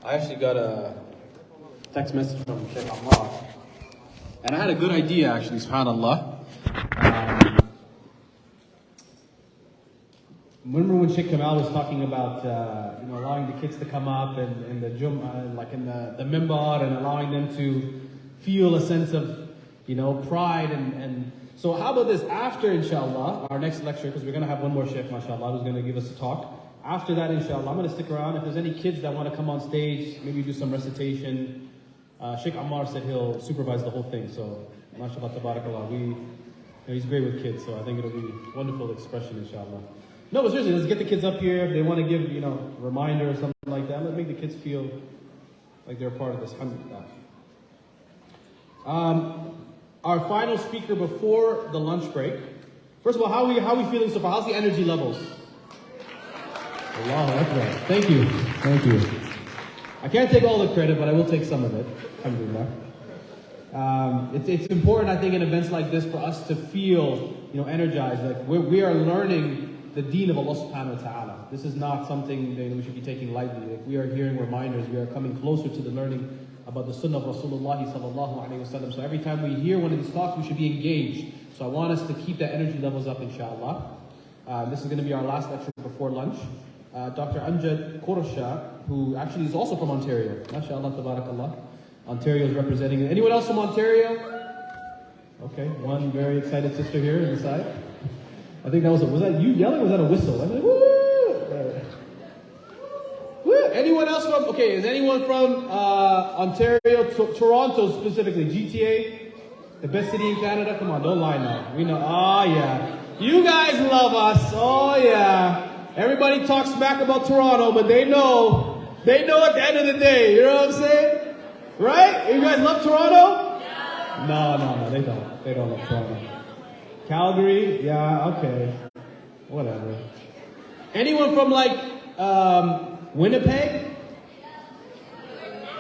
I actually got a text message from Sheikh Ammar, and I had a good idea actually, subhanAllah. Remember when Sheikh Kamal was talking about allowing the kids to come up and the like in the mimbar, and allowing them to feel a sense of pride and so how about this, after inshallah our next lecture, because we're going to have one more Sheikh mashallah who's going to give us a talk. After that inshallah I'm going to stick around. If there's any kids that want to come on stage, maybe do some recitation. Sheikh Ammar said he'll supervise the whole thing, so mashallah tabarakallah, he's great with kids, so I think it'll be a wonderful expression inshallah. No, but seriously, let's get the kids up here. If they want to give, a reminder or something like that, let's make the kids feel like they're a part of this. Alhamdulillah. Our final speaker before the lunch break. First of all, how are we feeling so far? How's the energy levels? Allahu Akbar. Thank you. Thank you. I can't take all the credit, but I will take some of it. Alhamdulillah. It's important, I think, in events like this for us to feel, energized. Like we are learning the deen of Allah subhanahu wa ta'ala. This is not something that we should be taking lightly. Like we are hearing reminders, we are coming closer to the learning about the sunnah of Rasulullah sallallahu alayhi wa sallam. So every time we hear one of these talks, we should be engaged. So I want us to keep the energy levels up, inshallah. This is going to be our last lecture before lunch. Dr. Amjad Qourshah, who actually is also from Ontario. MashaAllah, tabarakallah. Ontario is representing. Anyone else from Ontario? Okay, one very excited sister here on the side. I think was that you yelling or was that a whistle? I'm like, woo! Woo! Anyone else from, is anyone from Ontario, Toronto specifically, GTA? The best city in Canada? Come on, don't lie now. We know, oh yeah. You guys love us, oh yeah. Everybody talks smack about Toronto, but they know at the end of the day, you know what I'm saying? Right? You guys love Toronto? No, they don't. They don't love Toronto. Calgary? Yeah, okay. Whatever. Anyone from Winnipeg?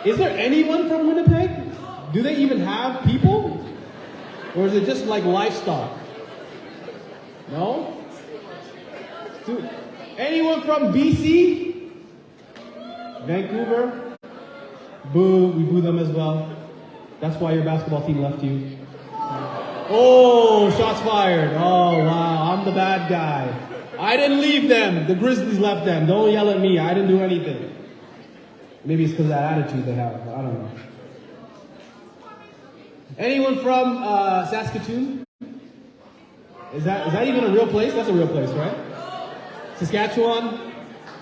Is there anyone from Winnipeg? Do they even have people? Or is it just like livestock? No? Anyone from BC? Vancouver? Boo, we boo them as well. That's why your basketball team left you. Oh, shots fired. Oh, wow, I'm the bad guy. I didn't leave them. The Grizzlies left them. Don't yell at me. I didn't do anything. Maybe it's because of that attitude they have. I don't know. Anyone from Saskatoon? Is that even a real place? That's a real place, right? Saskatchewan?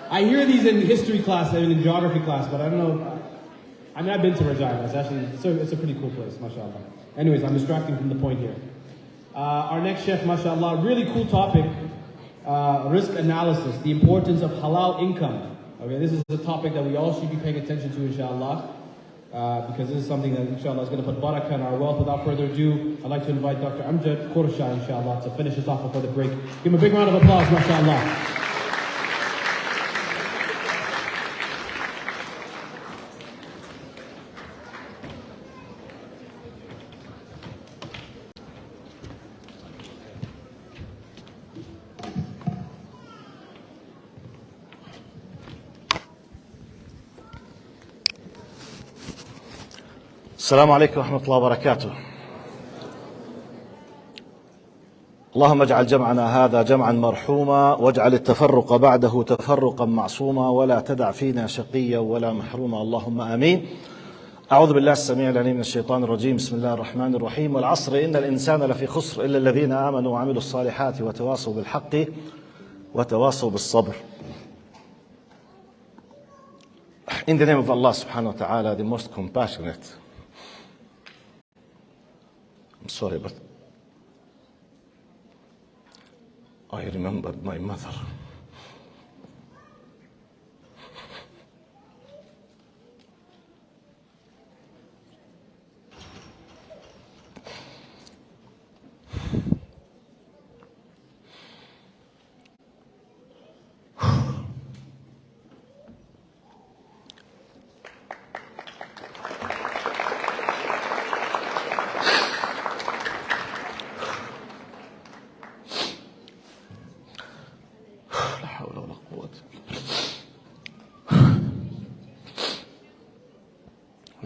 I hear these in history class and in geography class, but I don't know. I've been to Regina. It's a pretty cool place, mashallah. Anyways, I'm distracting from the point here. Our next chef, mashallah, really cool topic, risk analysis, the importance of halal income. Okay, this is a topic that we all should be paying attention to, inshallah, because this is something that, inshallah, is going to put barakah in our wealth. Without further ado, I'd like to invite Dr. Amjad Qourshah, inshallah, to finish us off before the break. Give him a big round of applause, mashallah. السلام عليكم ورحمة الله وبركاته. اللهم اجعل جمعنا هذا جمعا مرحوما واجعل التفرق بعده تفرقا معصوما ولا تدع فينا شقيا ولا محروما اللهم آمين. أعوذ بالله السميع العليم من الشيطان الرجيم. بسم الله الرحمن الرحيم. والعصر إن الإنسان لفي خسر إلا الذين آمنوا وعملوا الصالحات وتواصوا بالحق وتواصوا بالصبر. In the name of Allah subhanahu wa ta'ala, the most compassionate. I'm sorry, but I remembered my mother.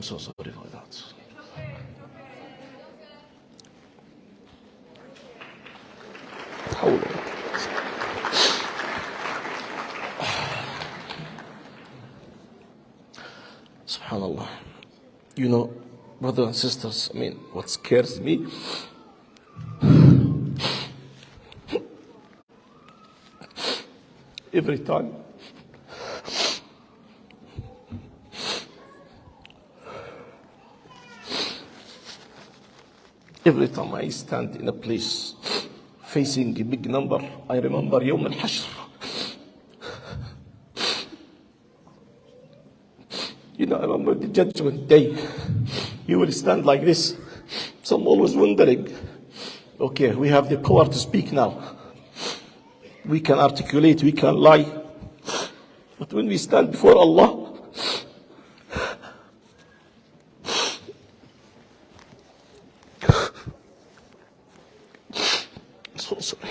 I'm so sorry for that. Subhanallah. You know, brothers and sisters, I mean, what scares me, every time I stand in a place facing a big number, I remember Yawm al-Hashr. You know, I remember the judgment day. You will stand like this. So I'm always wondering, okay, we have the power to speak now. We can articulate, we can lie. But when we stand before Allah, so sorry.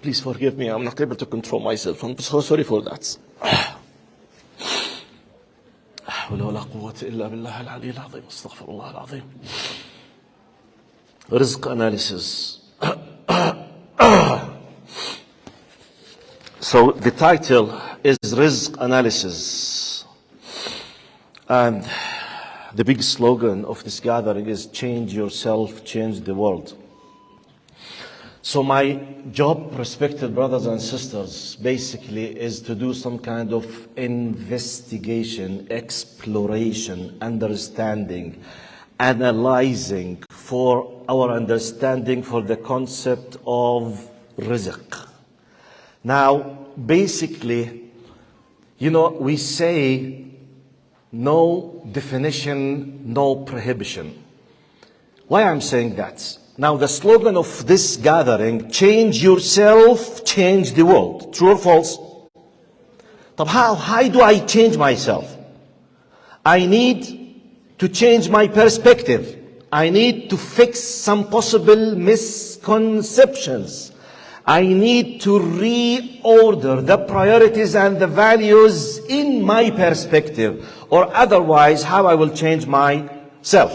Please forgive me, I'm not able to control myself. I'm so sorry for that. ولا قوة إلا بالله العلي العظيم استغفر الله العظيم. Rizq analysis. So the title is Rizq analysis. And the big slogan of this gathering is change yourself, change the world. So my job, respected brothers and sisters, basically is to do some kind of investigation, exploration, understanding, analyzing for our understanding for the concept of rizq. Now, basically, you know, we say no definition, no prohibition. Why I'm saying that? Now, the slogan of this gathering, change yourself, change the world. True or false? But how do I change myself? I need to change my perspective. I need to fix some possible misconceptions. I need to reorder the priorities and the values in my perspective, or otherwise how I will change myself.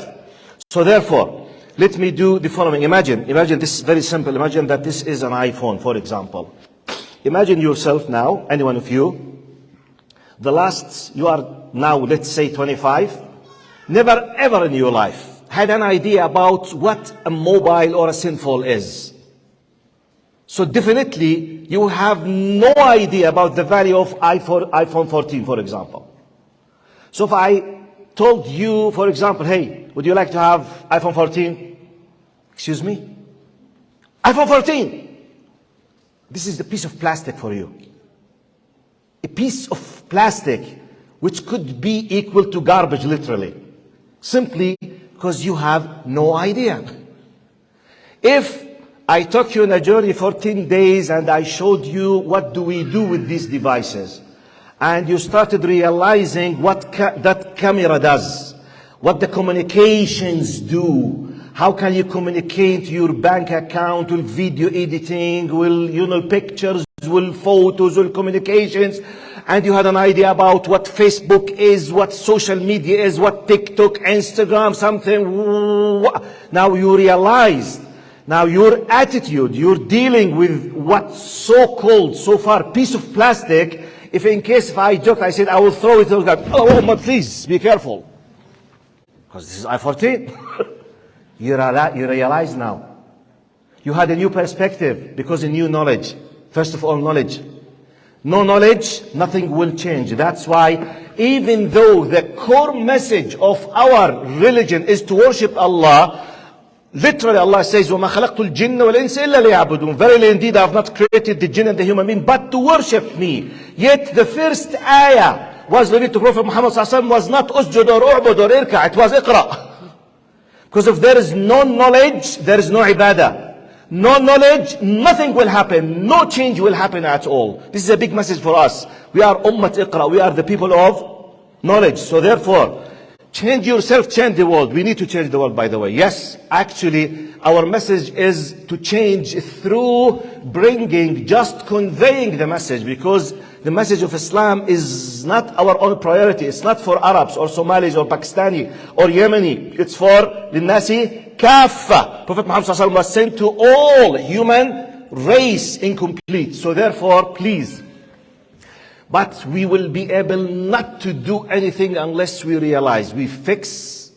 So therefore, let me do the following. Imagine this is very simple. Imagine that this is an iPhone, for example. Imagine yourself now, any one of you, you are now, let's say 25, never ever in your life had an idea about what a mobile or a cell phone is. So definitely you have no idea about the value of iPhone 14, for example. So if I told you, for example, hey, would you like to have iPhone 14? Excuse me? iPhone 14! This is the piece of plastic for you. A piece of plastic which could be equal to garbage, literally. Simply because you have no idea. If I took you on a journey 14 days and I showed you what do we do with these devices, and you started realizing what that camera does, what the communications do, how can you communicate your bank account, with video editing, with pictures, with photos, with communications, and you had an idea about what Facebook is, what social media is, what TikTok, Instagram, something. Now you realize, now your attitude, you're dealing with what so-called, so far, piece of plastic. If I joked, I said, I will throw it, oh, but please, be careful. Because this is i14. You realize now. You had a new perspective because of new knowledge. First of all, knowledge. No knowledge, nothing will change. That's why, even though the core message of our religion is to worship Allah, literally Allah says, وَمَا خَلَقْتُ الْجِنَّ وَالْإِنسَ إِلَّا لِيَعْبُدُونَ. Verily indeed I have not created the jinn and the human being but to worship me. Yet the first ayah was revealed to Prophet Muhammad ﷺ was not usjud or u'bud or irka', it was iqra'. Because if there is no knowledge, there is no ibadah. No knowledge, nothing will happen. No change will happen at all. This is a big message for us. We are ummat iqra. We are the people of knowledge. So therefore, change yourself, change the world. We need to change the world, by the way. Yes, actually, our message is to change through bringing, just conveying the message. Because the message of Islam is not our own priority. It's not for Arabs or Somalis or Pakistani or Yemeni. It's for للناس كافة. Prophet Muhammad ﷺ was sent to all human race incomplete. So therefore, please. But we will be able not to do anything unless we realize we fix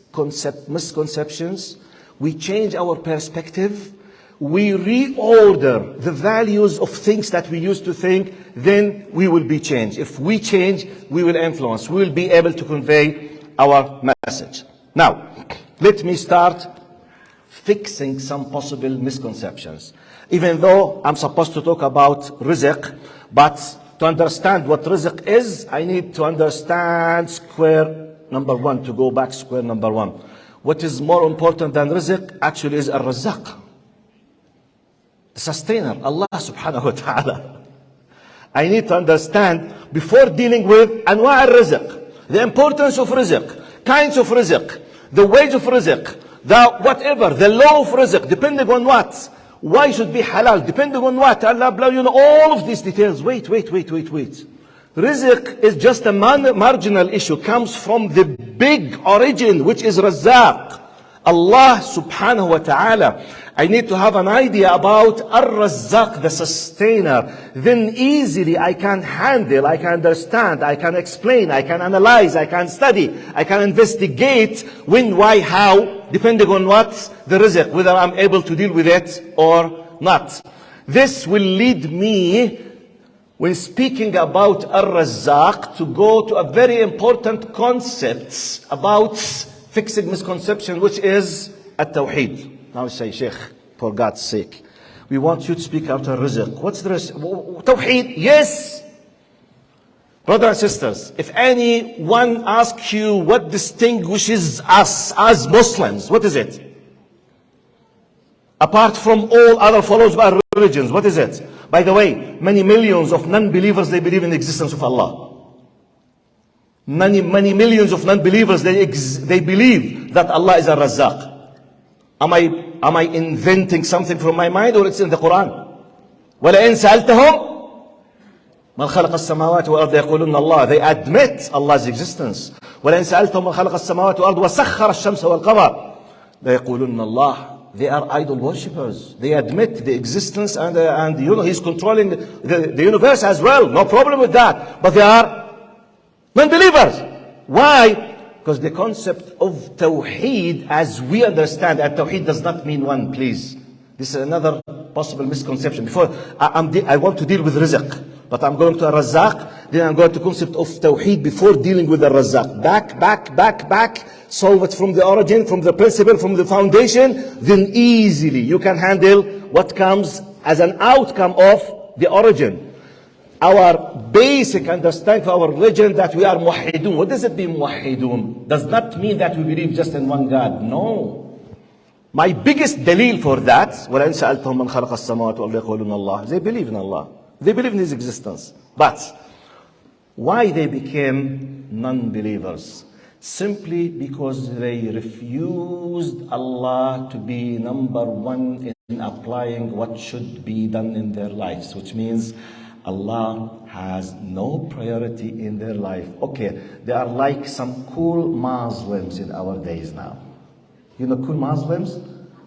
misconceptions, we change our perspective, we reorder the values of things that we used to think, then we will be changed. If we change, we will influence. We will be able to convey our message. Now, let me start fixing some possible misconceptions. Even though I'm supposed to talk about Rizq, but to understand what Rizq is, I need to understand square number one, to go back square number one. What is more important than Rizq actually is Ar-Razzaq, the sustainer, Allah subhanahu wa ta'ala. I need to understand before dealing with Anwa' al-Rizq, the importance of Rizq, kinds of Rizq, the wage of Rizq, the whatever, the law of Rizq, depending on what. Why should be halal? Depending on what? Allah, you know, all of these details. Wait. Rizq is just a marginal issue. Comes from the big origin, which is Razzaq. Allah subhanahu wa ta'ala. I need to have an idea about Ar-Razzaq, the sustainer. Then easily I can handle, I can understand, I can explain, I can analyze, I can study, I can investigate when, why, how, depending on what the rizq, whether I'm able to deal with it or not. This will lead me, when speaking about Ar-Razzaq, to go to a very important concept about fixing misconception, which is At-Tawheed. Now say, Sheikh, for God's sake, we want you to speak out Rizq. What's the Rizq? Tawheed, yes. Brothers and sisters, if anyone asks you what distinguishes us as Muslims, what is it? Apart from all other followers of our religions, what is it? By the way, many millions of non-believers, they believe in the existence of Allah. Many millions of non-believers, they believe that Allah is a Razzaq. Am I inventing something from my mind, or it's in the Quran? وَلَئِنْ سَأَلْتَهُمْ مَنْ خَلَقَ السَّمَاوَاتِ وَالْأَرْضَ يَقُولُنَّ اللَّهِ. They admit Allah's existence. وَلَئِنْ سَأَلْتَهُمْ مَنْ خَلَقَ السَّمَاوَاتِ وَالْأَرْضَ وَسَخَّرَ الشَّمْسَ وَالْقَمَرَ يَقُولُنَّ اللَّهِ. They are idol worshippers. They admit the existence and you know, He's controlling the universe as well. No problem with that. But they are non-believers. Why? Because the concept of Tawheed, as we understand, and Tawheed does not mean one, please. This is another possible misconception. Before, I want to deal with Rizq, but I'm going to a Razzaq, then I'm going to concept of Tawheed before dealing with the Razzaq. Back, solve it from the origin, from the principle, from the foundation, then easily you can handle what comes as an outcome of the origin. Our basic understanding of our religion that we are muwahhidun. What does it mean, muwahhidun? Does not mean that we believe just in one God. No. My biggest dalil for that, وَلَئِنْ سَأَلْتَهُمْ مَنْ خَلَقَ السَّمَاوَاتِ وَالْأَرْضَ يَقُولُونَ اللَّهِ. They believe in Allah. They believe in His existence. But why they became non-believers? Simply because they refused Allah to be number one in applying what should be done in their lives, which means Allah has no priority in their life. Okay, they are like some cool Muslims in our days now. You know cool Muslims?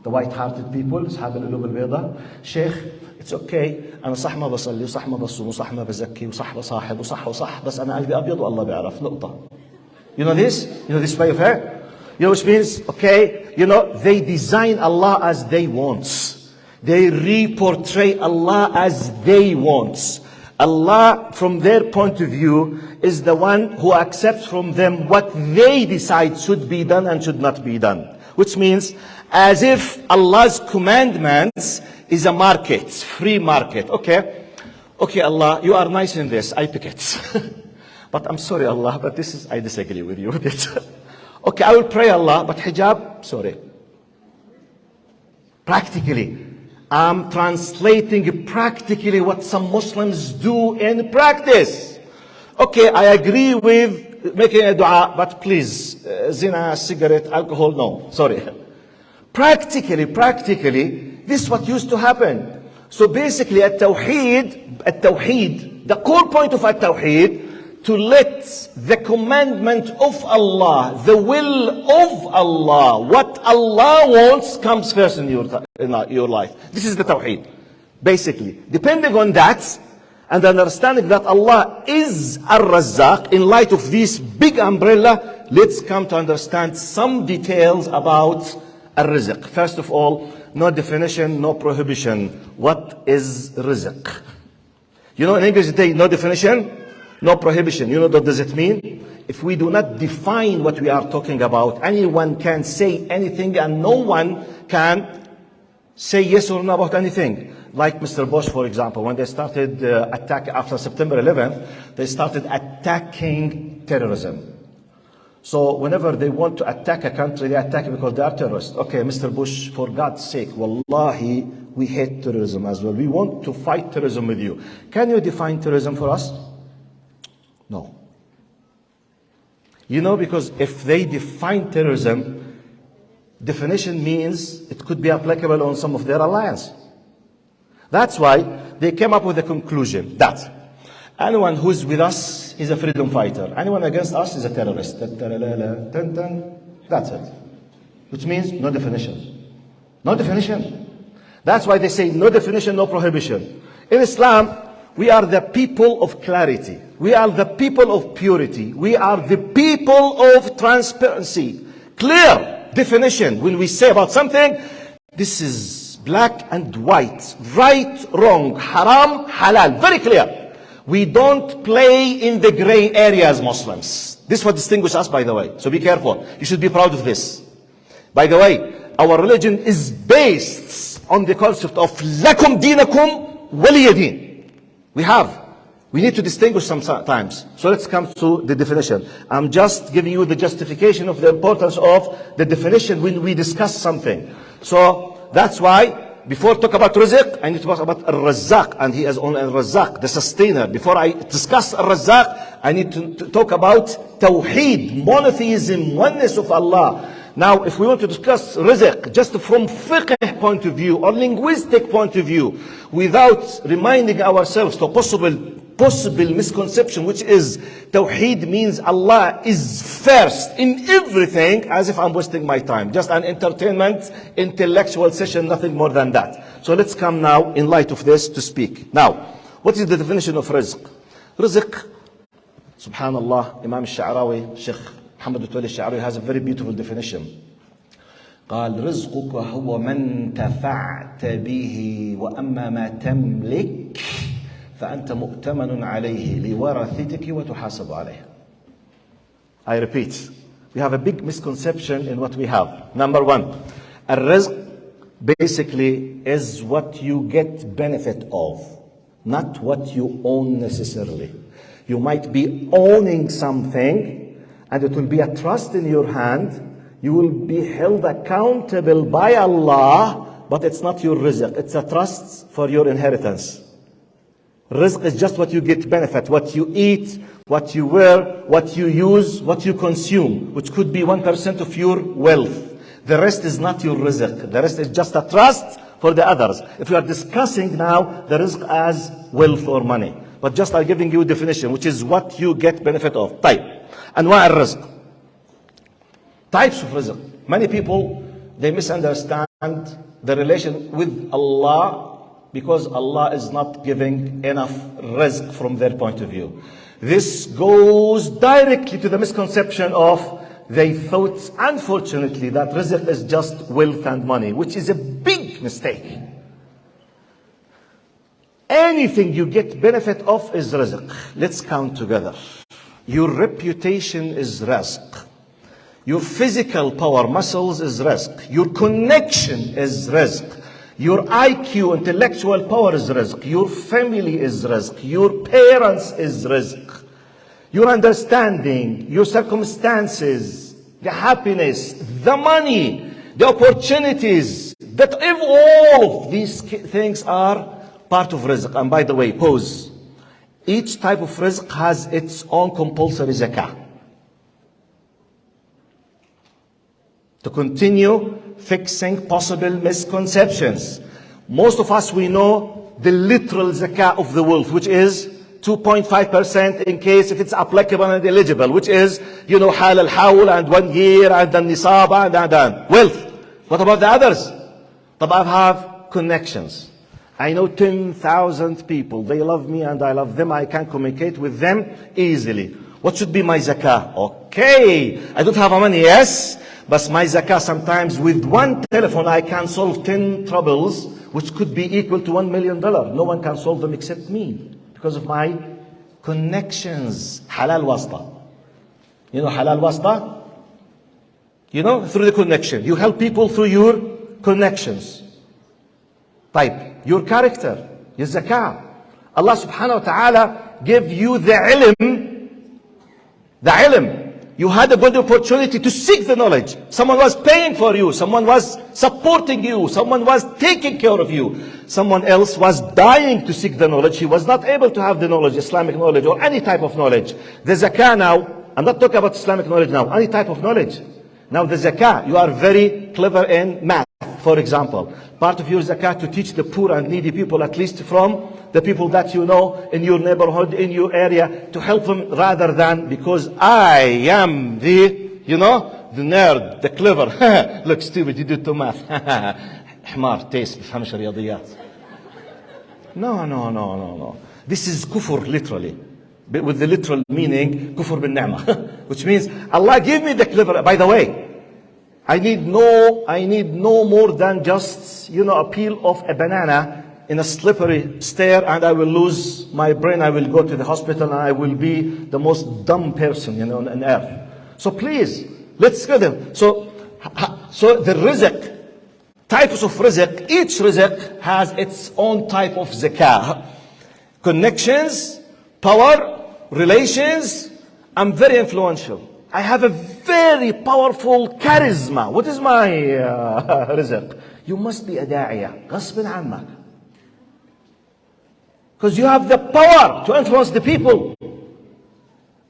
The white-hearted people, أصحاب القلوب البيضاء. Sheikh, it's okay. أنا صح ما بصلي وصح ما بصوم وصح ما بزكي وصح بصاحب وصح بس أنا قلبي أبيض والله بيعرف نقطة. You know this? You know this way of hair? You know which means, okay, you know, they design Allah as they want. They re-portray Allah as they want. Allah, from their point of view, is the one who accepts from them what they decide should be done and should not be done. Which means, as if Allah's commandments is a market, free market. Okay, Allah, you are nice in this, I pick it. But I'm sorry, Allah, but this is, I disagree with you with it. Okay, I will pray, Allah, but hijab, sorry. Practically, I'm translating practically what some Muslims do in practice. Okay, I agree with making a dua, but please, zina, cigarette, alcohol, no, sorry. Practically, this is what used to happen. So basically التوحيد, the core point of التوحيد, to let the commandment of Allah, the will of Allah, what Allah wants comes first in your life. This is the tawheed. Basically, depending on that and understanding that Allah is Ar-Razzaq, in light of this big umbrella, let's come to understand some details about Ar-Rizq. First of all, no definition, no prohibition. What is Rizq? You know, in English they say no definition, no prohibition. You know what does it mean? If we do not define what we are talking about, anyone can say anything and no one can say yes or no about anything. Like Mr. Bush, for example, when they started attack after September 11th, they started attacking terrorism. So whenever they want to attack a country, they attack because they are terrorists. Okay, Mr. Bush, for God's sake, wallahi, we hate terrorism as well. We want to fight terrorism with you. Can you define terrorism for us? No. You know, because if they define terrorism, definition means it could be applicable on some of their alliance. That's why they came up with the conclusion that anyone who's with us is a freedom fighter. Anyone against us is a terrorist. That's it. Which means no definition. No definition. That's why they say no definition, no prohibition. In Islam, we are the people of clarity. We are the people of purity. We are the people of transparency. Clear definition. When we say about something, this is black and white, right, wrong, haram, halal, very clear. We don't play in the gray areas, Muslims. This is what distinguishes us, by the way. So be careful. You should be proud of this. By the way, our religion is based on the concept of lakum dinakum waliyadin. We need to distinguish sometimes. So let's come to the definition. I'm just giving you the justification of the importance of the definition when we discuss something. So that's why, before talk about Rizq, I need to talk about Al-Razzaq, and he is only Al-Razzaq, the sustainer. Before I discuss Al-Razzaq, I need to talk about Tawheed, monotheism, oneness of Allah. Now, if we want to discuss Rizq, just from fiqh point of view, or linguistic point of view, without reminding ourselves to possible misconception, which is Tawheed means Allah is first in everything, as if I'm wasting my time. Just an entertainment, intellectual session, nothing more than that. So let's come now, in light of this, to speak. Now, what is the definition of Rizq? Rizq, subhanallah, Imam al-Sha'rawi, Sheikh Muhammad al-Sha'rawi has a very beautiful definition. قال رزقك هو ما انتفعت به وأما ما تملك فأنت مؤتمن عليه لورثتك وتحاسب عليه. I repeat, we have a big misconception in what we have. Number one, a rizq basically is what you get benefit of, not what you own necessarily. You might be owning something and it will be a trust in your hand. You will be held accountable by Allah, but it's not your rizq. It's a trust for your inheritance. Rizq is just what you get benefit, what you eat, what you wear, what you use, what you consume, which could be 1% of your wealth. The rest is not your rizq. The rest is just a trust for the others. If we are discussing now the rizq as wealth or money, but just I'm giving you a definition, which is what you get benefit of. طيب. أنواع الرزق. Types of rizq. Many people, they misunderstand the relation with Allah because Allah is not giving enough rizq from their point of view. This goes directly to the misconception of they thought, unfortunately, that rizq is just wealth and money, which is a big mistake. Anything you get benefit of is rizq. Let's count together. Your reputation is rizq. Your physical power, muscles is rizq. Your connection is rizq. Your IQ, intellectual power is rizq. Your family is rizq. Your parents is rizq. Your understanding, your circumstances, the happiness, the money, the opportunities, that if all of these things are part of rizq. And by the way, pause. Each type of rizq has its own compulsory zakah. To continue fixing possible misconceptions. Most of us, we know the literal zakah of the wealth, which is 2.5% in case if it's applicable and eligible, which is, hal al-hawl and 1 year and then nisab and wealth. What about the others? But I have connections. I know 10,000 people. They love me and I love them. I can communicate with them easily. What should be my zakah? Okay, I don't have money, yes. But my zakah, sometimes with one telephone, I can solve 10 troubles, which could be equal to $1 million. No one can solve them except me, because of my connections. Halal wasta. Halal wasta? Through the connection. You help people through your connections. Type, your character, your zakah. Allah subhanahu wa ta'ala gave you the ilm. The ilm. You had a good opportunity to seek the knowledge. Someone was paying for you. Someone was supporting you. Someone was taking care of you. Someone else was dying to seek the knowledge. He was not able to have the knowledge, Islamic knowledge or any type of knowledge. The zakah now, I'm not talking about Islamic knowledge now, any type of knowledge. Now the zakah, you are very clever in math, for example. Part of your zakah to teach the poor and needy people, at least from the people that you know in your neighborhood, in your area, to help them rather than because I am the nerd, the clever. Look, stupid, you do to math. حمار taste بفهمش رياضيات. No. This is kufr literally. With the literal meaning, kufr بالنعمة. Which means Allah give me the clever. By the way, I need no more than just, a peel of a banana in a slippery stair and I will lose my brain. I will go to the hospital and I will be the most dumb person, on earth. So please, let's go there. So the rizq, types of rizq, each rizq has its own type of zakah. Connections, power, relations. I'm very influential. I have a very powerful charisma. What is my rizq? You must be a da'iyah. غصب عنك. Because you have the power to influence the people.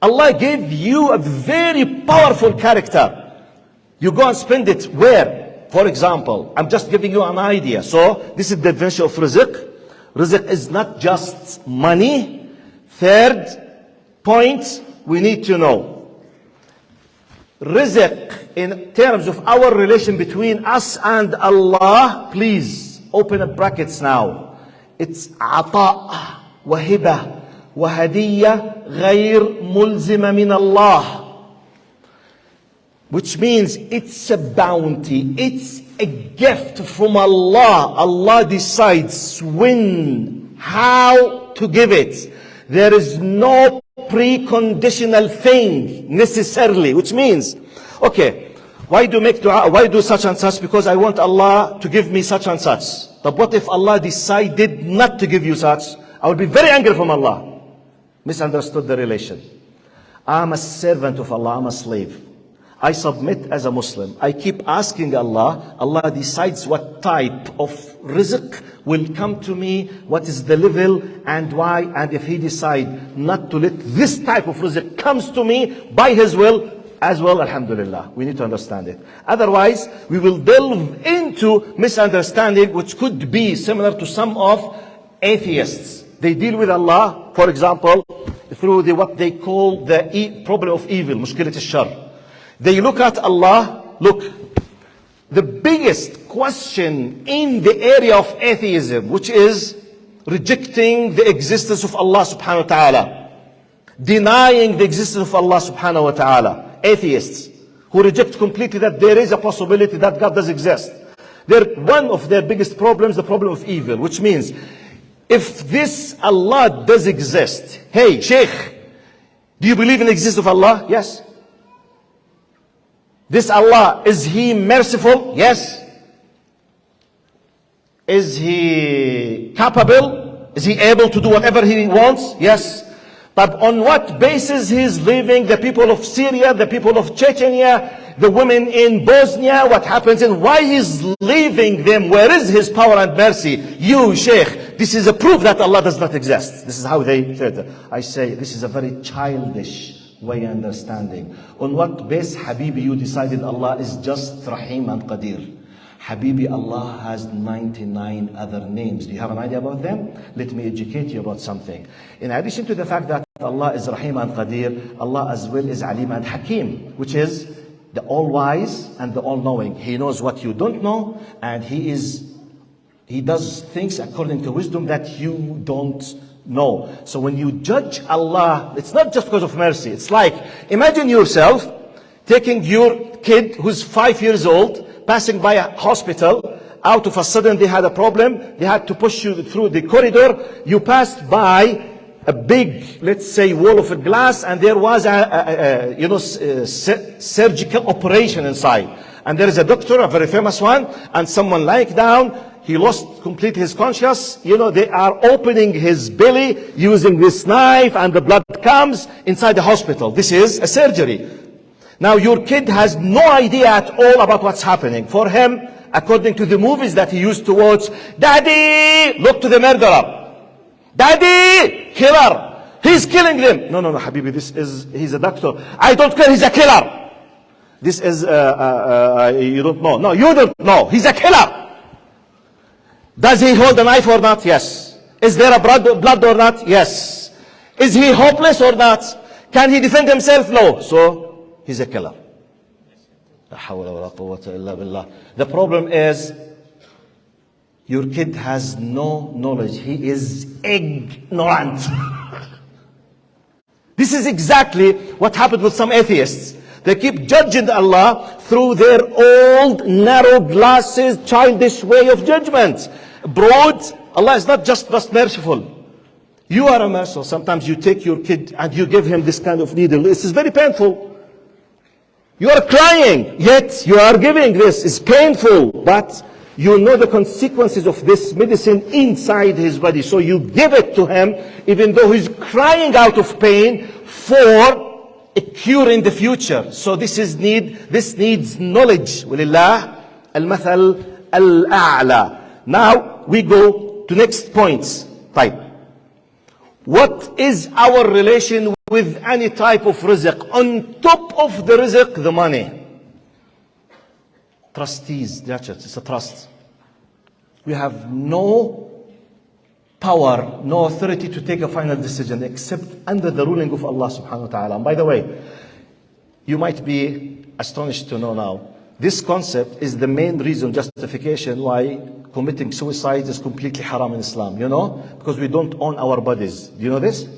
Allah gave you a very powerful character. You go and spend it where? For example, I'm just giving you an idea. So this is the definition of rizq. Rizq is not just money. Third point we need to know. Rizq in terms of our relation between us and Allah, please open up brackets now. It's عطاء وهبة وهدية غير ملزمة من Allah. Which means it's a bounty. It's a gift from Allah. Allah decides when, how to give it. There is no preconditional thing necessarily. Which means, okay, why do make dua? Why do such and such? Because I want Allah to give me such and such. But what if Allah decided not to give you such? I would be very angry from Allah. Misunderstood the relation. I'm a servant of Allah. I'm a slave. I submit as a Muslim. I keep asking Allah. Allah decides what type of rizq will come to me, what is the level and why. And if He decide not to let this type of rizq comes to me by His will, as well, alhamdulillah. We need to understand it. Otherwise, we will delve into misunderstanding, which could be similar to some of atheists. They deal with Allah, for example, through what they call the problem of evil, mushkilat al-shar. They look at Allah, look, the biggest question in the area of atheism, which is rejecting the existence of Allah subhanahu wa ta'ala, denying the existence of Allah subhanahu wa ta'ala. Atheists who reject completely that there is a possibility that God does exist. One of their biggest problems, the problem of evil, which means if this Allah does exist, hey, Sheikh, do you believe in the existence of Allah? Yes. This Allah, is He merciful? Yes. Is He capable? Is He able to do whatever He wants? Yes. But on what basis He is leaving the people of Syria, the people of Chechnya, the women in Bosnia, what happens and why He's leaving them? Where is His power and mercy? You, Sheikh, this is a proof that Allah does not exist. This is how they said it. I say this is a very childish way of understanding. On what base, Habibi, you decided Allah is just Rahim and Qadir? Habibi, Allah has 99 other names. Do you have an idea about them? Let me educate you about something. In addition to the fact that Allah is Rahim and Qadir, Allah as well is Alim and Hakim, which is the all-wise and the all-knowing. He knows what you don't know, and He does things according to wisdom that you don't know. So when you judge Allah, it's not just because of mercy. It's like, imagine yourself taking your kid who's 5 years old, passing by a hospital, out of a sudden they had a problem, they had to push you through the corridor, you passed by a big, let's say, wall of glass, and there was a surgical operation inside. And there is a doctor, a very famous one, and someone lying down, he lost completely his conscious. They are opening his belly using this knife, and the blood comes inside the hospital. This is a surgery. Now your kid has no idea at all about what's happening. For him, according to the movies that he used to watch, Daddy, look to the murderer. Daddy, killer. He's killing them. No, Habibi, he's a doctor. I don't care, he's a killer. This is, you don't know. No, you don't know. He's a killer. Does he hold a knife or not? Yes. Is there a blood or not? Yes. Is he hopeless or not? Can he defend himself? No. So, he's a killer. The problem is, your kid has no knowledge. He is ignorant. This is exactly what happened with some atheists. They keep judging Allah through their old, narrow glasses, childish way of judgment. Broad, Allah is not just merciful. You are a merciful. Sometimes you take your kid and you give him this kind of needle. This is very painful. You are crying, yet you are giving this. It's painful, but you know the consequences of this medicine inside his body. So you give it to him, even though he's crying out of pain for a cure in the future. So this needs knowledge. Walillah al-mathal al-a'la. Now we go to next points. Type. What is our relation with any type of rizq? On top of the rizq, the money. Trustees, that's it. It's a trust. We have no power, no authority to take a final decision except under the ruling of Allah subhanahu wa ta'ala. And by the way, you might be astonished to know now, this concept is the main reason, justification why committing suicide is completely haram in Islam. You know? Because we don't own our bodies. Do you know this?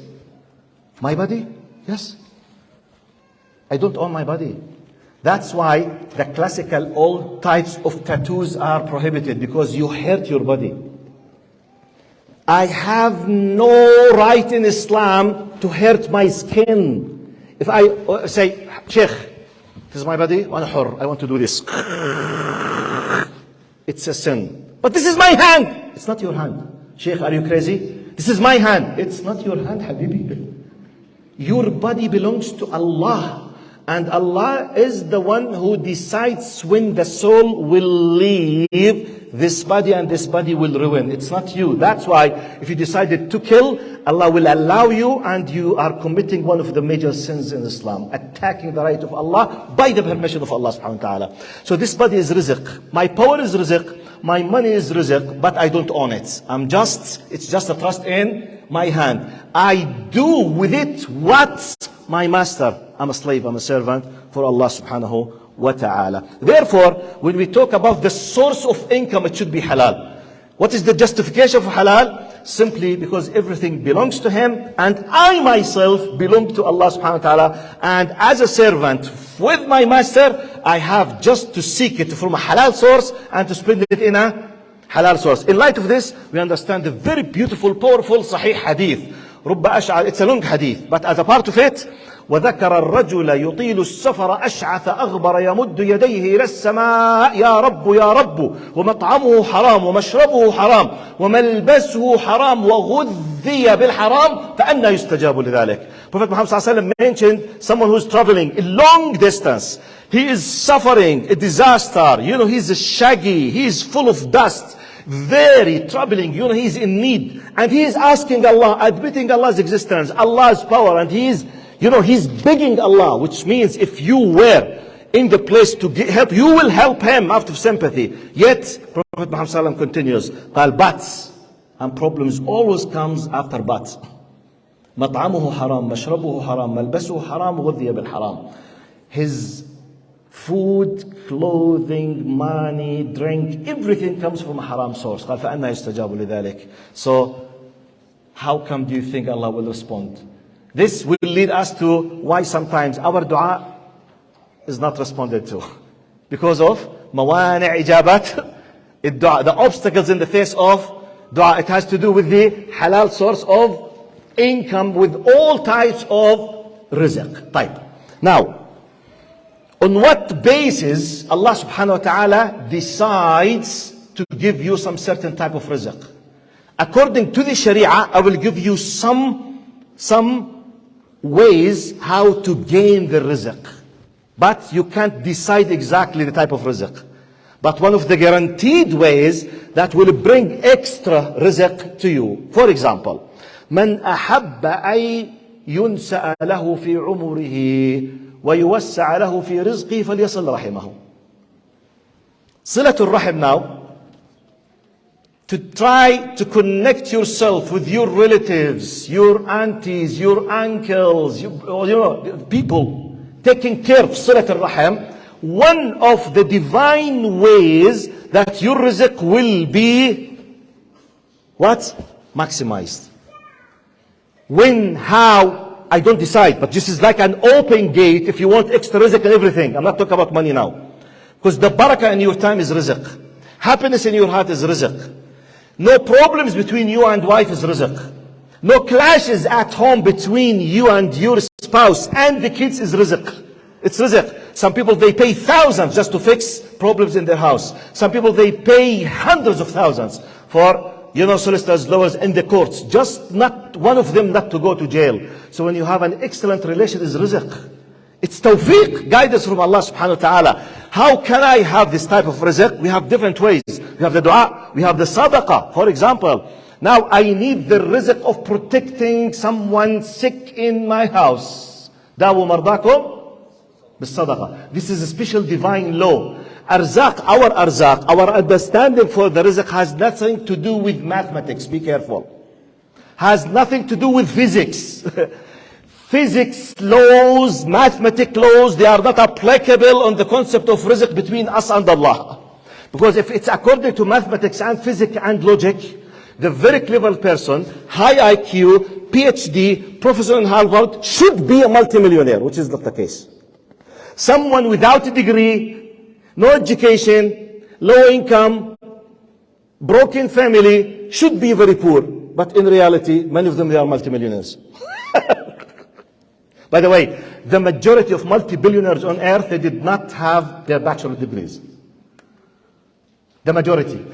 My body? Yes. I don't own my body. That's why the classical all types of tattoos are prohibited, because you hurt your body. I have no right in Islam to hurt my skin. If I say, Sheikh, this is my body, وأنا حر, I want to do this. It's a sin. But this is my hand. It's not your hand. Sheikh, are you crazy? This is my hand. It's not your hand, Habibi. Your body belongs to Allah. And Allah is the one who decides when the soul will leave this body, and this body will ruin. It's not you. That's why if you decided to kill, Allah will allow you, and you are committing one of the major sins in Islam, attacking the right of Allah by the permission of Allah subhanahu wa ta'ala. So this body is rizq. My power is rizq. My money is rizq, but I don't own it. It's just a trust in my hand. I do with it what my master. I'm a slave, I'm a servant for Allah subhanahu wa ta'ala. Therefore, when we talk about the source of income, it should be halal. What is the justification for halal? Simply because everything belongs to Him, and I myself belong to Allah subhanahu wa ta'ala. And as a servant with my master, I have just to seek it from a halal source and to spend it in a halal source. In light of this, we understand the very beautiful, powerful Sahih hadith. It's a long hadith, but as a part of it, وذكر الرجل يطيل السفر أشعث أغبر يمد يديه إلى السماء يا رب يا رب ومطعمه حرام ومشربه حرام وملبسه حرام وغذي بالحرام فأنى يستجاب لذلك. Prophet Muhammad صلى الله عليه وسلم mentioned someone who is traveling a long distance. He is suffering a disaster. He's shaggy. He is full of dust. Very troubling. He's in need. And he is asking Allah, admitting Allah's existence, Allah's power, and he's begging Allah, which means if you were in the place to help, you will help him out of sympathy. Yet, Prophet Muhammad ﷺ continues, قال, but, and problems always comes after but. مطعمه حرام, مشربه حرام, ملبسه حرام, غذي بالحرام. His food, clothing, money, drink, everything comes from a haram source. قال فإنه يستجاب لذلك. So, how come do you think Allah will respond? This will lead us to why sometimes our dua is not responded to. Because of موانع إجابات الدعاء. The obstacles in the face of dua. It has to do with the halal source of income, with all types of rizq. طيب. Now, on what basis Allah subhanahu wa ta'ala decides to give you some certain type of rizq? According to the Sharia, I will give you some ways how to gain the rizq. But you can't decide exactly the type of rizq. But one of the guaranteed ways that will bring extra rizq to you. For example, من أحب أن ينسأ له في عمره ويوسع له في رزقه فليصل رحمه. صلة الرحم now, to try to connect yourself with your relatives, your aunties, your uncles, people taking care of Silat al-Rahim. One of the divine ways that your rizq will be what? Maximized. When, how, I don't decide, but this is like an open gate if you want extra rizq and everything. I'm not talking about money now. Because the barakah in your time is rizq. Happiness in your heart is rizq. No problems between you and wife is rizq. No clashes at home between you and your spouse and the kids is rizq. It's rizq. Some people, they pay thousands just to fix problems in their house. Some people, they pay hundreds of thousands for, solicitors, lawyers in the courts. Just not one of them not to go to jail. So when you have an excellent relation, is rizq. It's tawfiq, guidance from Allah subhanahu wa ta'ala. How can I have this type of rizq? We have different ways. We have the dua, we have the sadaqah. For example, now I need the rizq of protecting someone sick in my house. Dawu mardakum bis-sadaqah. This is a special divine law. Arzaq, our understanding for the rizq has nothing to do with mathematics. Be careful. Has nothing to do with physics. Physics laws, mathematical laws, they are not applicable on the concept of rizq between us and Allah. Because if it's according to mathematics and physics and logic, the very clever person, high IQ, PhD, professor in Harvard, should be a multimillionaire, which is not the case. Someone without a degree, no education, low income, broken family, should be very poor. But in reality, many of them, they are multimillionaires. By the way, the majority of multi-billionaires on earth, they did not have their bachelor degrees. The majority.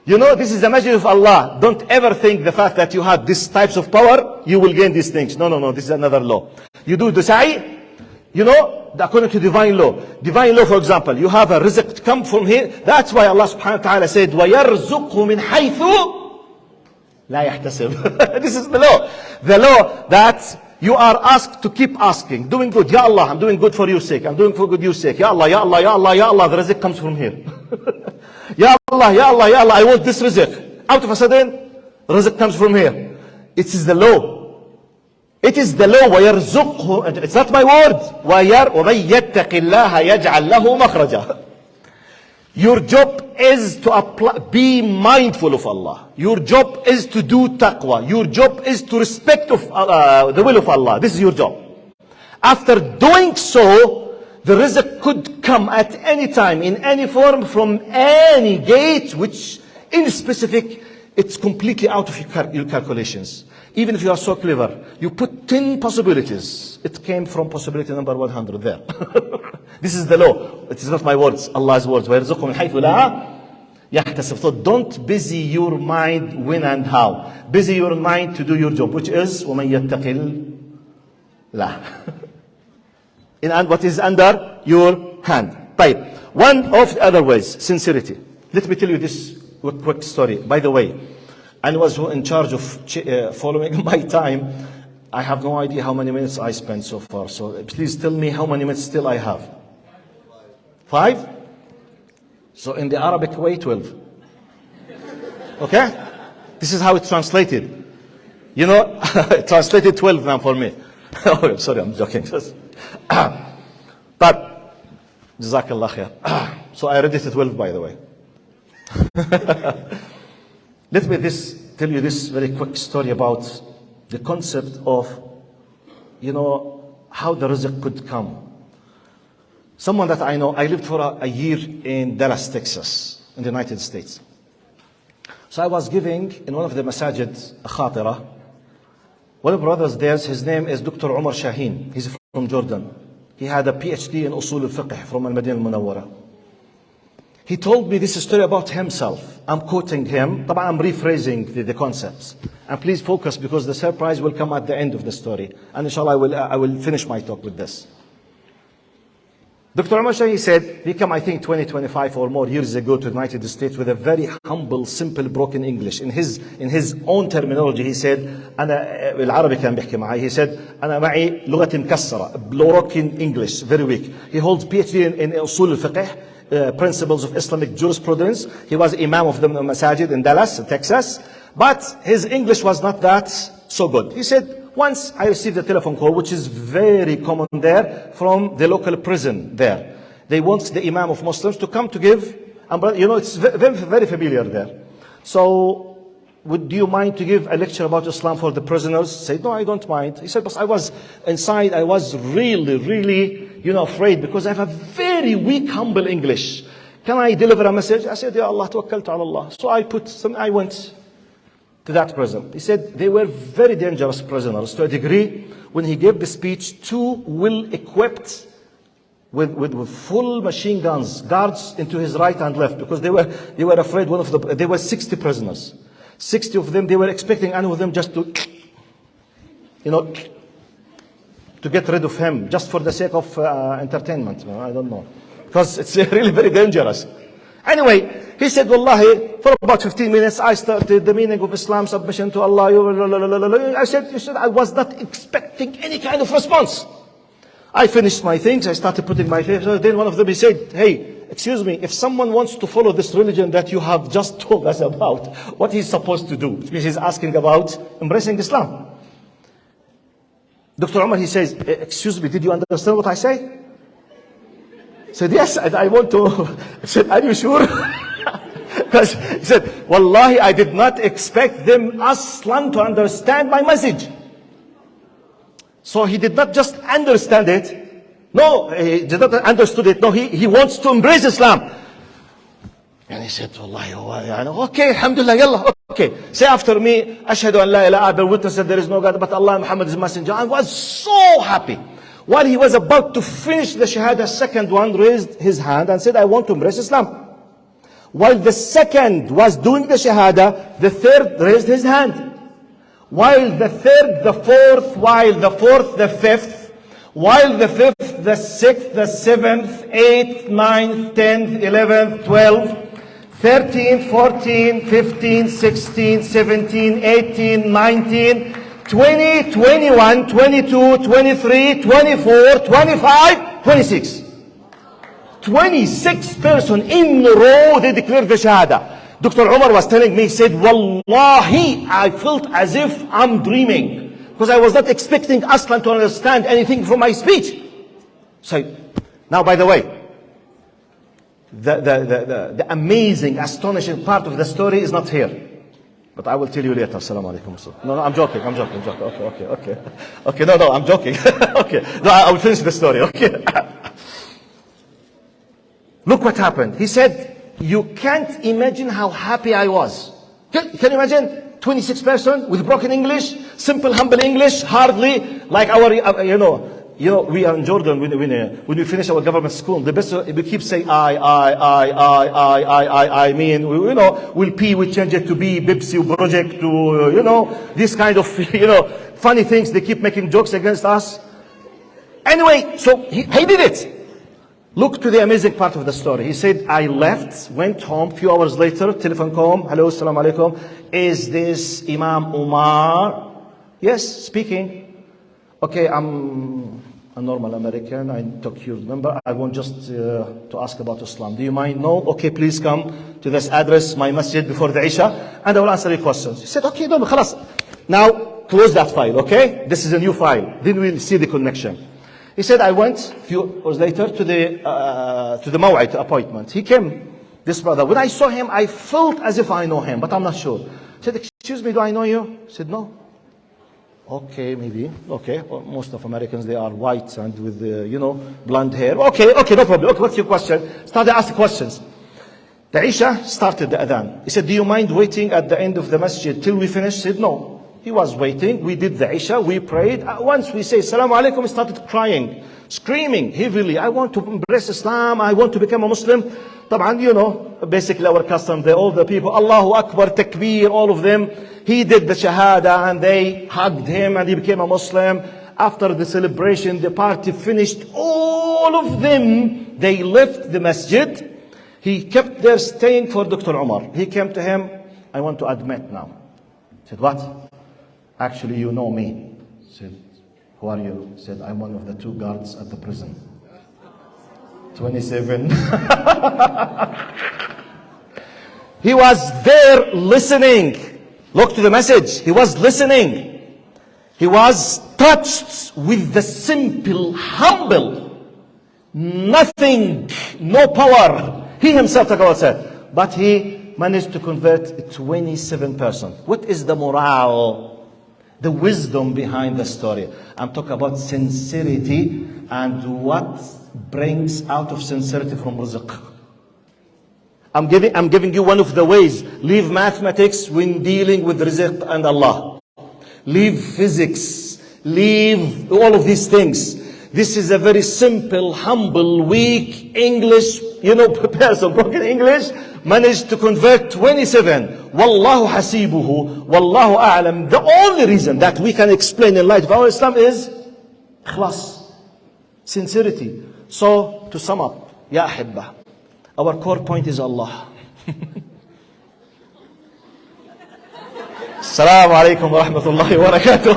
This is the magic of Allah. Don't ever think the fact that you have these types of power, you will gain these things. No. This is another law. You do the sa'i, according to divine law. Divine law, for example, you have a rizq come from here. That's why Allah subhanahu wa ta'ala said, وَيَرْزُقْهُ مِنْ حَيْثُ لَا يَحْتَسِبْ. This is the law. The law that you are asked to keep asking, doing good. Ya Allah, I'm doing good for your sake. I'm doing for good your sake. Ya Allah, Ya Allah, Ya Allah, Ya Allah. The rizq comes from here. Ya Allah, Ya Allah, Ya Allah. I want this rizq. Out of a sudden, rizq comes from here. It is the law. It is the law. وَيَرْزُقْهُ. It's not my word. وَمَنْ يَتَّقِ اللَّهَ يَجْعَلْ لَهُ مَخْرَجًا. Your job is to be mindful of Allah. Your job is to do taqwa. Your job is to respect the will of Allah. This is your job. After doing so, the rizq could come at any time, in any form, from any gate, which in specific, it's completely out of your calculations. Even if you are so clever, you put 10 possibilities. It came from possibility number 100 there. This is the law. It is not my words, Allah's words. وَيَرْزُقْهُ مِنْ حَيْثُ لَا يَحْتَسِبْ. So don't busy your mind when and how. Busy your mind to do your job, which is وَمَنْ يَتَّقِ اللَّهِ. And what is under your hand. طيب. One of the other ways, sincerity. Let me tell you this quick story. By the way, I was in charge of following my time. I have no idea how many minutes I spent so far. So please tell me how many minutes still I have. 5. So in the Arabic way, 12. Okay? This is how it's translated. You know, translated 12 now for me. Oh, sorry, I'm joking. But, Jazakallah khair. So I read it at 12, by the way. Let me tell you this very quick story about the concept of, how the rizq could come. Someone that I know, I lived for a year in Dallas, Texas, in the United States. So I was giving in one of the masajid a khatira. One of the brothers there, his name is Dr. Umar Shaheen. He's from Jordan. He had a PhD in Usul al-Fiqh from Al-Madinah al-Munawwara. He told me this story about himself. I'm quoting him. I'm rephrasing the concepts. And please focus because the surprise will come at the end of the story. And inshallah, I will finish my talk with this. Dr. Umar Shaheen said, he came, I think, 25 or more years ago to the United States with a very humble, simple, broken English. In his own terminology, he said, بالعربي كان بيحكي معي. He said, أنا معي لغة مكسرة, broken English, very weak. He holds PhD in أصول الفقه, principles of Islamic jurisprudence. He was Imam of the Masajid in Dallas, Texas. But his English was not that so good. He said, once I received a telephone call, which is very common there, from the local prison there. They want the Imam of Muslims to come to give, it's very, very familiar there. So, do you mind to give a lecture about Islam for the prisoners? I said, no, I don't mind. He said, but I was inside, I was really, really, afraid because I have a very weak, humble English. Can I deliver a message? I said, Ya Allah, tawakkaltu ala Allah. So I went to that prison. He said they were very dangerous prisoners to a degree. When he gave the speech, 2 well-equipped with full machine guns, guards into his right and left, because they were afraid there were 60 prisoners. 60 of them, they were expecting any of them just to get rid of him, just for the sake of entertainment. I don't know. Because it's really very dangerous. Anyway, he said, Wallahi, for about 15 minutes, I started the meaning of Islam, submission to Allah. I said, I was not expecting any kind of response. I finished my things, I started putting my faith. Then one of them, he said, hey, excuse me, if someone wants to follow this religion that you have just told us about, what he's supposed to do? Because he's asking about embracing Islam. Dr. Umar, he says, excuse me, did you understand what I say? I said, yes, I want to. I said, are you sure? Because he said, Wallahi, I did not expect them aslan to understand my message. So he did not just understand it. No, he did not understood it. No, he wants to embrace Islam. And he said, Wallahi, okay, alhamdulillah, yallah, okay. Say after me, Ashhadu an la ilaha, I bear witness that there is no God but Allah, Muhammad is messenger. I was so happy. While he was about to finish the Shahada, second one raised his hand and said, I want to embrace Islam. While the second was doing the Shahada, the third raised his hand. While the third, the fourth, while the fourth, the fifth, while the fifth, the sixth, the seventh, eighth, ninth, 10th, 11th, 12th, 13, 14, 15, 16, 17, 18, 19, 20, 21, 22, 23, 24, 25, 26. 26 person in a row, they declared the Shahada. Dr. Umar was telling me, he said, Wallahi, I felt as if I'm dreaming. Because I was not expecting Aslan to understand anything from my speech. So, now by the way, the amazing, astonishing part of the story is not here. But I will tell you later. Assalamu alaikum. No, I'm joking. Okay, no, I'm joking. Okay. No, I will finish the story. Okay. Look what happened. He said, you can't imagine how happy I was. Can you imagine? 26 person with broken English, simple, humble English, hardly like our, we are in Jordan when we finish our government school. The best we keep saying I mean, we'll P, we change it to B, Bipsy project to this kind of funny things. They keep making jokes against us. Anyway, so he did it. Look to the amazing part of the story. He said, I left, went home, few hours later, telephone call, hello, assalamu alaikum. Is this Imam Umar? Yes, speaking. Okay, I'm a normal American. I took your number. I want just to ask about Islam. Do you mind? No? Okay, please come to this address, my masjid, before the Isha, and I will answer your questions. He said, okay, no, خلاص. Now, close that file, okay? This is a new file. Then we'll see the connection. He said, I went a few hours later to the Maw'id appointment. He came, this brother. When I saw him, I felt as if I know him, but I'm not sure. He said, excuse me, do I know you? I said, no. Okay, maybe. Okay, well, most of Americans, they are white and with, blonde hair. Okay, no problem. Okay, what's your question? Started asking questions. The Isha started the adhan. He said, do you mind waiting at the end of the masjid till we finish? He said, no. He was waiting. We did the Isha. We prayed. Once we say, Assalamu alaikum, he started crying, screaming heavily. I want to embrace Islam. I want to become a Muslim. طبعا, basically our custom, all the people, Allahu Akbar, Takbir, all of them. He did the Shahada and they hugged him and he became a Muslim. After the celebration, the party finished. All of them, they left the masjid. He kept there staying for Dr. Umar. He came to him, I want to admit now. He said, what? Actually, you know me. He said, who are you? He said, I'm one of the 2 guards at the prison. 27. He was there listening. Look to the message. He was listening. He was touched with the simple, humble, nothing, no power. He himself, said, but he managed to convert 27 persons. What is the morale, the wisdom behind the story? I'm talking about sincerity and what brings out of sincerity from Rizq. I'm giving you one of the ways. Leave mathematics when dealing with Rizq and Allah. Leave physics. Leave all of these things. This is a very simple, humble, weak English, person, broken English, managed to convert 27. Wallahu hasibuhu, wallahu a'lam. The only reason that we can explain in light of our Islam is ikhlas, sincerity. So, to sum up, ya ahibba, our core point is Allah. Assalamu alaikum wa rahmatullahi wa barakatuh.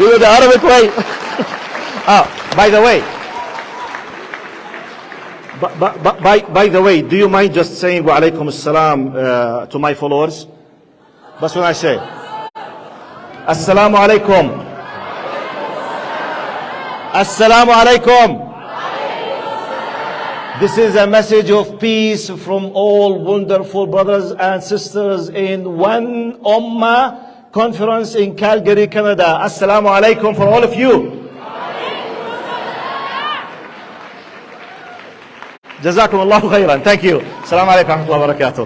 You know the Arabic way. By the way, do you mind just saying wa alaikum assalam to my followers? That's what I say. Assalamu alaikum. Assalamu alaikum. This is a message of peace from all wonderful brothers and sisters in One Ummah conference in Calgary, Canada. Assalamu alaikum for all of you. جزاكم الله خيرا. Thank you. السلام عليكم ورحمة الله وبركاته.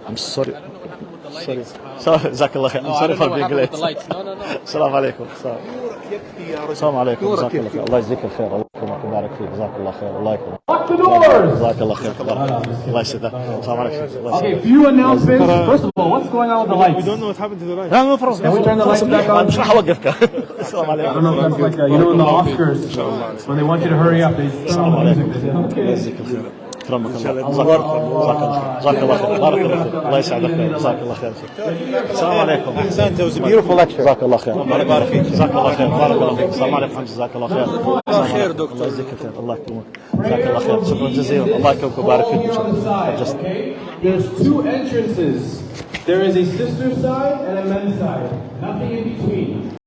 I'm sorry. Sorry. جزاك الله خير. I'm sorry for being late. السلام عليكم. السلام عليكم. جزاك الله خير. الله يجزيك الخير. الله يبارك فيك. جزاك الله خير. الله يكرمك. Lock the doors. جزاك الله خير. الله يسعدك. السلام عليكم. Okay, few announcements. First of all, what's going on with the lights? We don't know what happened to the lights. No problem. Can we turn the lights back on? مش راح اوقفك. السلام عليكم. I don't know, it's like, in the Oscars, when they want you to hurry up, they turn on the music. They say, okay. الله يجزيك الخير. كرمك الله. جزاك الله خير. بارك الله فيك. الله يسعدك. جزاك الله خير. السلام عليكم. It was a beautiful lecture. جزاك الله خير. الله يبارك فيك. جزاك الله خير. بارك الله فيك. السلام عليكم. جزاك الله خير. الله خير دكتور. الله يجزيك الخير. الله يكرمك. جزاك الله خير. شكرا جزيلا. الله يكرمك ويبارك فيك. Okay? There's 2 entrances. There is a sister's side and a men's side. Nothing in between.